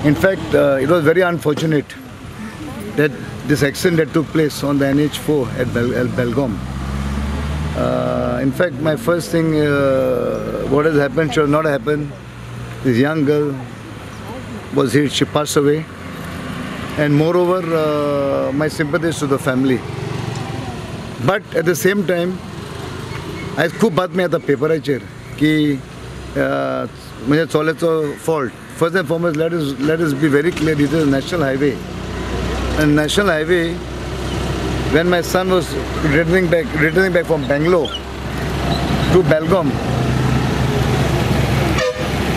In fact, it was very unfortunate that this accident that took place on the NH4 at Belgaum. In fact, my first thing, what has happened should not happen. This young girl was hit, she passed away. And moreover, my sympathies to the family. But at the same time, I खूप बातमी आता पेपराचेर की म्हणजे चोल्याचो fault. First and foremost, let us be very clear. This is a national highway. And national highway. When my son was returning back from Bangalore to Belgaum,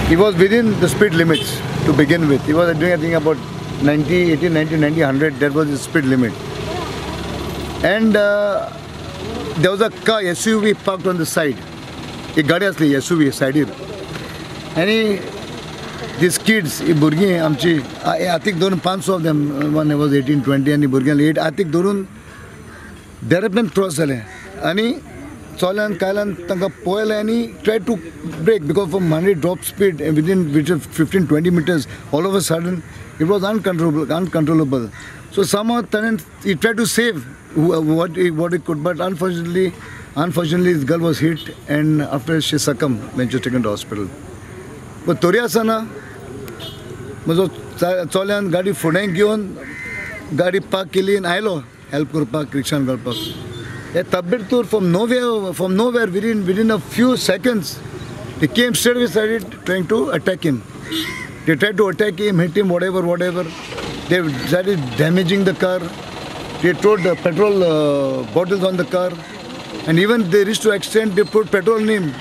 he was within the speed limits to begin with. He was doing, I think, about 90, 80, 90, 90, 100. That was the speed limit. And there was a car, SUV parked on the side. A gadi asli SUV side here. And these kids, burgi, amchi, I think dorun 500 of them. One was 18, 20, and burgi 8. I think dorun there have been cross and Solan, Kailan, Tanga Poel, and he tried to brake because from 100 drop speed and within 15-20 meters, all of a sudden it was uncontrollable. So somehow he tried to save what he could, but unfortunately this girl was hit, and after she succumbed when she was taken to hospital. But Toriasana, Solan, Gadi Fudeng Gion, Gadi Park Kilin, Ailo. Help Kurpak, Krishan Garpak. A Tabbir from nowhere, within a few seconds, they came straight away, started trying to attack him. They tried to attack him, hit him, whatever. They started damaging the car. They threw the petrol bottles on the car. And even they reached to extent they put petrol in him.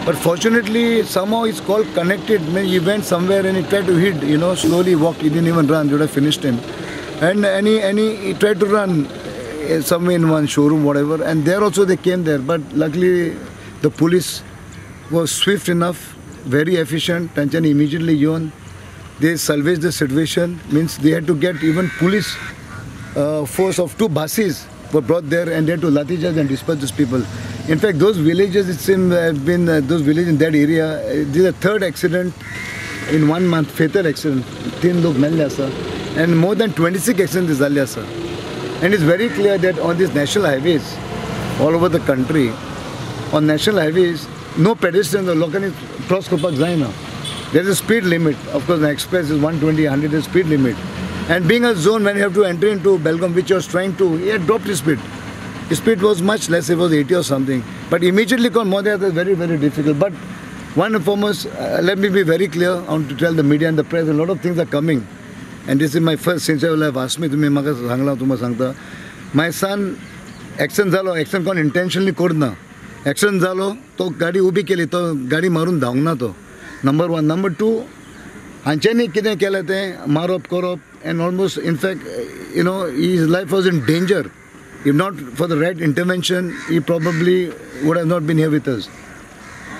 But fortunately, somehow his call connected. He went somewhere and he tried to hit, slowly walked. He didn't even run, they would have finished him. And he tried to run somewhere in one showroom, whatever. And there also they came there. But luckily, the police was swift enough, very efficient. Tension immediately gone. They salvaged the situation. Means they had to get even police force of 2 buses were brought there, and they had to latijaz and disperse these people. In fact, those villages, it seems, have been those villages in that area. This is the 3rd accident in 1 month, fatal accident. 3 log mil jasa. And more than 26 accidents is alya, sir. And it's very clear that on these national highways, all over the country, on national highways, no pedestrians or local cross Kopak Zaina. There's a speed limit. Of course, the express is 120, 100 is speed limit. And being a zone when you have to enter into Belgaum, which was trying to, he had dropped his speed. His speed was much less, it was 80 or something. But immediately called Modya, that's very, very difficult. But one and foremost, let me be very clear, I want to tell the media and the press, a lot of things are coming. And this is my first, since you have asked me, my son, action kon intentionally kodna. Action zalo, to gadi ubi keli, to gadi marun daungna to. Number 1. Number 2, Anchani kide kelate, marop korop, and almost, in fact, his life was in danger. If not for the right intervention, he probably would have not been here with us.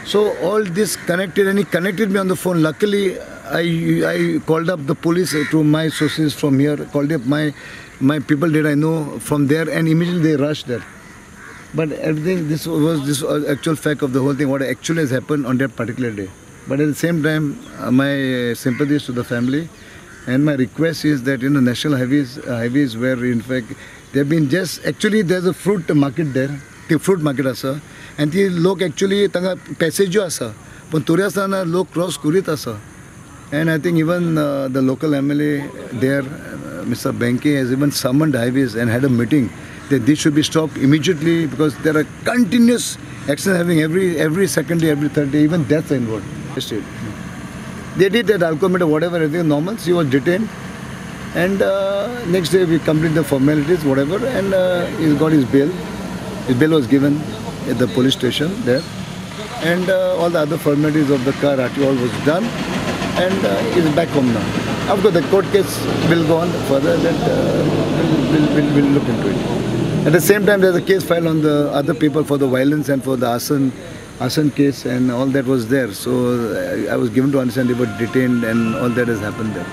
So all this connected, and he connected me on the phone. Luckily, I called up the police to my sources from here, called up my people that I know from there, and immediately they rushed there. But everything, this was actual fact of the whole thing, what actually has happened on that particular day. But at the same time, my sympathies to the family, and my request is that national highways where in fact they have been actually there's a fruit market there, the fruit market asa, and the lok actually tanga passage asa, but Turiasana lok cross kurit asa. And I think even the local MLA there, Mr. Benke, has even summoned highways and had a meeting that this should be stopped immediately because there are continuous accidents having every second day, every third day, even deaths are involved. They did that alcohol, whatever, everything normal. She was detained, and next day we completed the formalities, whatever, and he got his bail. His bail was given at the police station there, and all the other formalities of the car, all was done, and he's back home now. Of course, the court case will go on further, and we'll look into it. At the same time, there's a case filed on the other people for the violence and for the arson case, and all that was there. So I was given to understand they were detained, and all that has happened there.